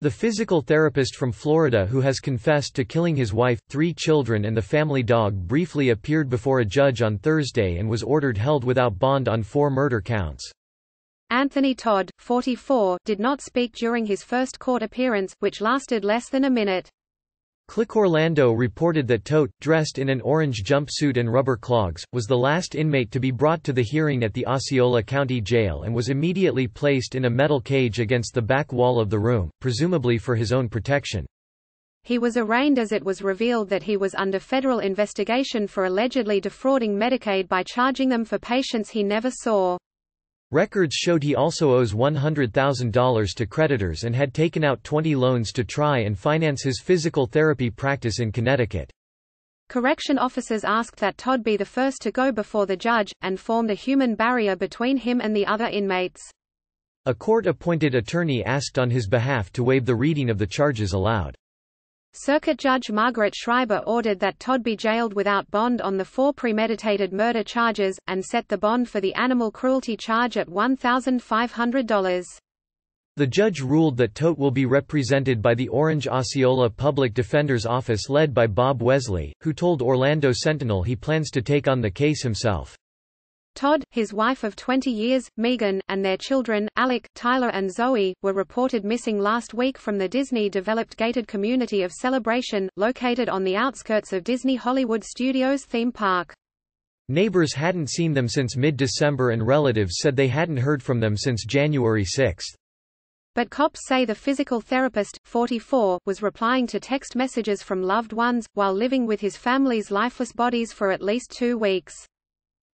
The physical therapist from Florida who has confessed to killing his wife, 3 children and the family dog briefly appeared before a judge on Thursday and was ordered held without bond on 4 murder counts. Anthony Todd, 44, did not speak during his first court appearance, which lasted less than a minute. Click Orlando reported that Todt, dressed in an orange jumpsuit and rubber clogs, was the last inmate to be brought to the hearing at the Osceola County Jail and was immediately placed in a metal cage against the back wall of the room, presumably for his own protection. He was arraigned as it was revealed that he was under federal investigation for allegedly defrauding Medicaid by charging them for patients he never saw. Records showed he also owes $100,000 to creditors and had taken out 20 loans to try and finance his physical therapy practice in Connecticut. Correction officers asked that Todd be the first to go before the judge, and formed a human barrier between him and the other inmates. A court-appointed attorney asked on his behalf to waive the reading of the charges aloud. Circuit Judge Margaret Schreiber ordered that Todd be jailed without bond on the 4 premeditated murder charges, and set the bond for the animal cruelty charge at $1,500. The judge ruled that Todt will be represented by the Orange Osceola Public Defender's Office led by Bob Wesley, who told Orlando Sentinel he plans to take on the case himself. Todd, his wife of 20 years, Megan, and their children, Alec, Tyler and Zoe, were reported missing last week from the Disney-developed gated community of Celebration, located on the outskirts of Disney Hollywood Studios theme park. Neighbors hadn't seen them since mid-December and relatives said they hadn't heard from them since January 6. But cops say the physical therapist, 44, was replying to text messages from loved ones, while living with his family's lifeless bodies for at least 2 weeks.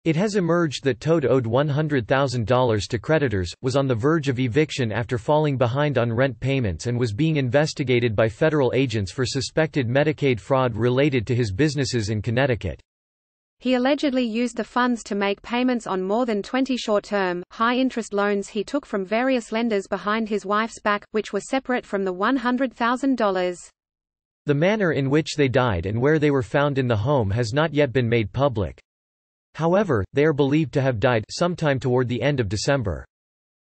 It has emerged that Todt owed $100,000 to creditors, was on the verge of eviction after falling behind on rent payments and was being investigated by federal agents for suspected Medicaid fraud related to his businesses in Connecticut. He allegedly used the funds to make payments on more than 20 short-term, high-interest loans he took from various lenders behind his wife's back, which were separate from the $100,000. The manner in which they died and where they were found in the home has not yet been made public. However, they are believed to have died sometime toward the end of December.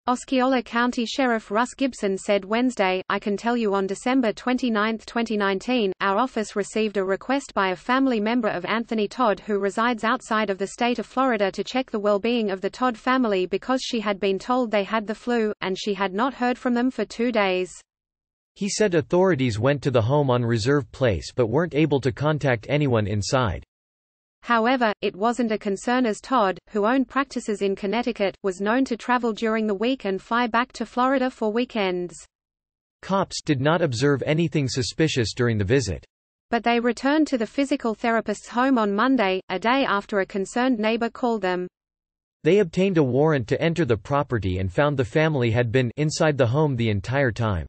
Osceola County Sheriff Russ Gibson said Wednesday, "I can tell you on December 29, 2019, our office received a request by a family member of Anthony Todd who resides outside of the state of Florida to check the well-being of the Todd family because she had been told they had the flu, and she had not heard from them for 2 days." He said authorities went to the home on Reserve Place but weren't able to contact anyone inside. However, it wasn't a concern as Todd, who owned practices in Connecticut, was known to travel during the week and fly back to Florida for weekends. Cops did not observe anything suspicious during the visit. But they returned to the physical therapist's home on Monday, a day after a concerned neighbor called them. They obtained a warrant to enter the property and found the family had been inside the home the entire time.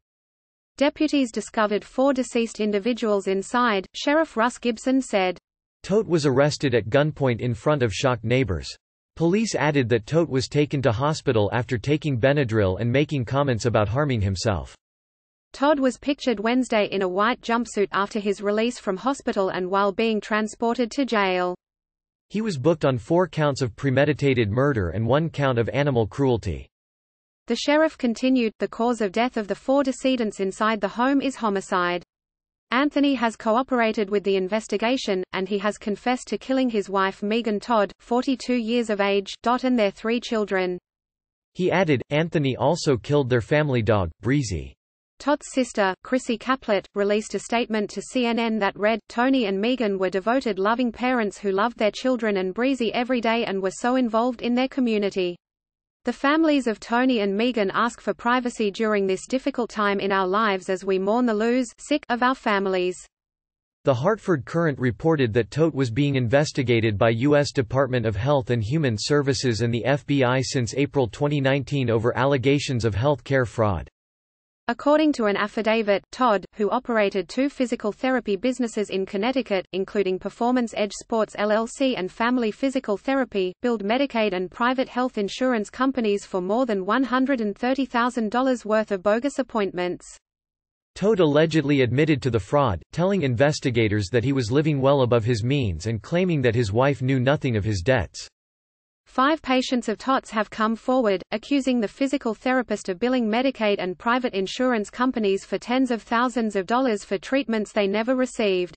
Deputies discovered 4 deceased individuals inside, Sheriff Russ Gibson said. Todt was arrested at gunpoint in front of shocked neighbors. Police added that Todt was taken to hospital after taking Benadryl and making comments about harming himself. Todd was pictured Wednesday in a white jumpsuit after his release from hospital and while being transported to jail. He was booked on 4 counts of premeditated murder and 1 count of animal cruelty. The sheriff continued, "The cause of death of the 4 decedents inside the home is homicide. Anthony has cooperated with the investigation, and he has confessed to killing his wife Megan Todd, 42 years of age, and their 3 children." He added, Anthony also killed their family dog, Breezy. Todd's sister, Chrissy Caplet, released a statement to CNN that read, "Tony and Megan were devoted loving parents who loved their children and Breezy every day and were so involved in their community. The families of Tony and Megan ask for privacy during this difficult time in our lives as we mourn the lose of our families." The Hartford Courant reported that Todt was being investigated by U.S. Department of Health and Human Services and the FBI since April 2019 over allegations of health care fraud. According to an affidavit, Todd, who operated 2 physical therapy businesses in Connecticut, including Performance Edge Sports LLC and Family Physical Therapy, billed Medicaid and private health insurance companies for more than $130,000 worth of bogus appointments. Todt allegedly admitted to the fraud, telling investigators that he was living well above his means and claiming that his wife knew nothing of his debts. 5 patients of TOTS have come forward, accusing the physical therapist of billing Medicaid and private insurance companies for tens of thousands of dollars for treatments they never received.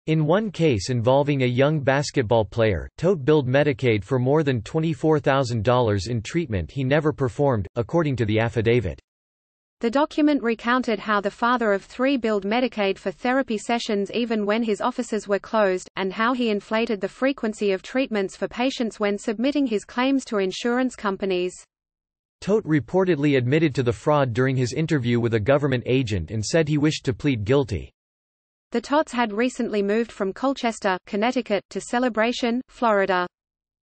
In one case involving a young basketball player, Todt billed Medicaid for more than $24,000 in treatment he never performed, according to the affidavit. The document recounted how the father of 3 billed Medicaid for therapy sessions even when his offices were closed, and how he inflated the frequency of treatments for patients when submitting his claims to insurance companies. Todt reportedly admitted to the fraud during his interview with a government agent and said he wished to plead guilty. The Tots had recently moved from Colchester, Connecticut, to Celebration, Florida.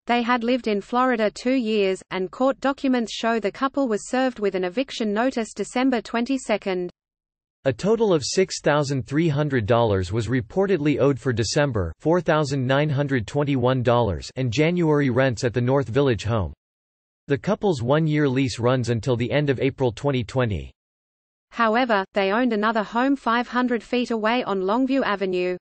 They had lived in Florida 2 years, and court documents show the couple was served with an eviction notice December 22. A total of $6,300 was reportedly owed for December $4,921 and January rents at the North Village home. The couple's 1-year lease runs until the end of April 2020. However, they owned another home 500 feet away on Longview Avenue.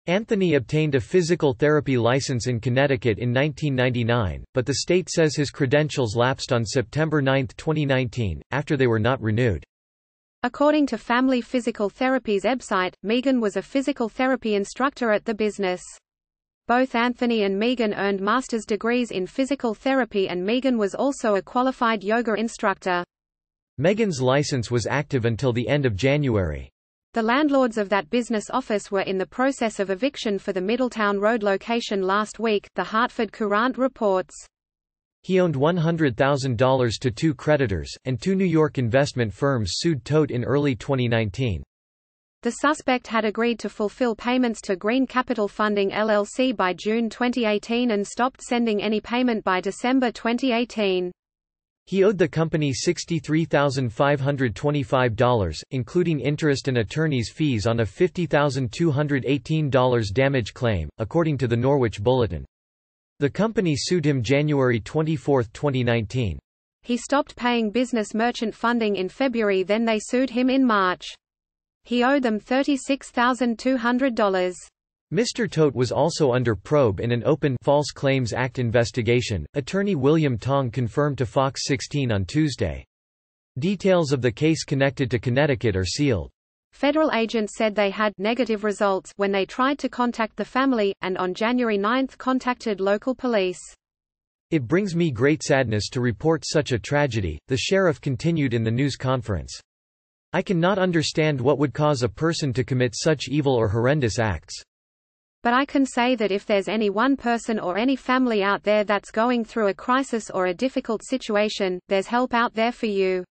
Anthony obtained a physical therapy license in Connecticut in 1999, but the state says his credentials lapsed on September 9, 2019, after they were not renewed. According to Family Physical Therapy's website, Megan was a physical therapy instructor at the business. Both Anthony and Megan earned master's degrees in physical therapy, and Megan was also a qualified yoga instructor. Megan's license was active until the end of January. The landlords of that business office were in the process of eviction for the Middletown Road location last week, the Hartford Courant reports. He owed $100,000 to 2 creditors, and 2 New York investment firms sued Todt in early 2019. The suspect had agreed to fulfill payments to Green Capital Funding LLC by June 2018 and stopped sending any payment by December 2018. He owed the company $63,525, including interest and attorney's fees on a $50,218 damage claim, according to the Norwich Bulletin. The company sued him January 24, 2019. He stopped paying Business Merchant Funding in February, then they sued him in March. He owed them $36,200. Mr. Todt was also under probe in an open False Claims Act investigation, attorney William Tong confirmed to Fox 16 on Tuesday. Details of the case connected to Connecticut are sealed. Federal agents said they had negative results when they tried to contact the family, and on January 9 contacted local police. It brings me great sadness to report such a tragedy, the sheriff continued in the news conference. I cannot understand what would cause a person to commit such evil or horrendous acts. But I can say that if there's any one person or any family out there that's going through a crisis or a difficult situation, there's help out there for you.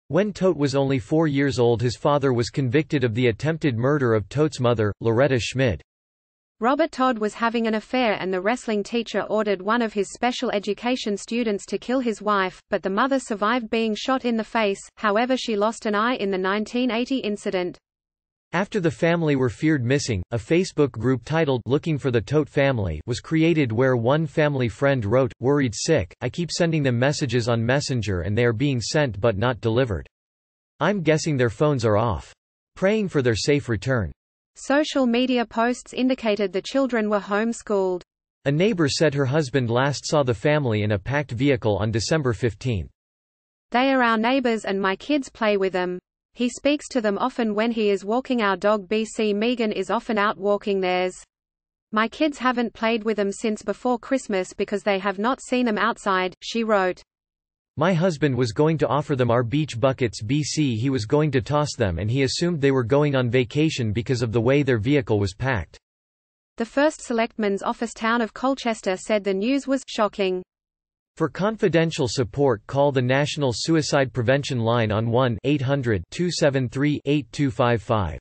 When Todt was only 4 years old, his father was convicted of the attempted murder of Todt's mother, Loretta Schmid. Robert Todd was having an affair, and the wrestling teacher ordered one of his special education students to kill his wife, but the mother survived being shot in the face, however she lost an eye in the 1980 incident. After the family were feared missing, a Facebook group titled Looking for the Todt Family was created, where one family friend wrote, "Worried sick, I keep sending them messages on Messenger and they are being sent but not delivered. I'm guessing their phones are off. Praying for their safe return." Social media posts indicated the children were homeschooled. A neighbor said her husband last saw the family in a packed vehicle on December 15. "They are our neighbors and my kids play with them. He speaks to them often when he is walking our dog BC. Megan is often out walking theirs. My kids haven't played with them since before Christmas because they have not seen them outside," she wrote. "My husband was going to offer them our beach buckets BC. He was going to toss them and he assumed they were going on vacation because of the way their vehicle was packed." The First Selectman's Office town of Colchester said the news was shocking. For confidential support, call the National Suicide Prevention Line on 1-800-273-8255.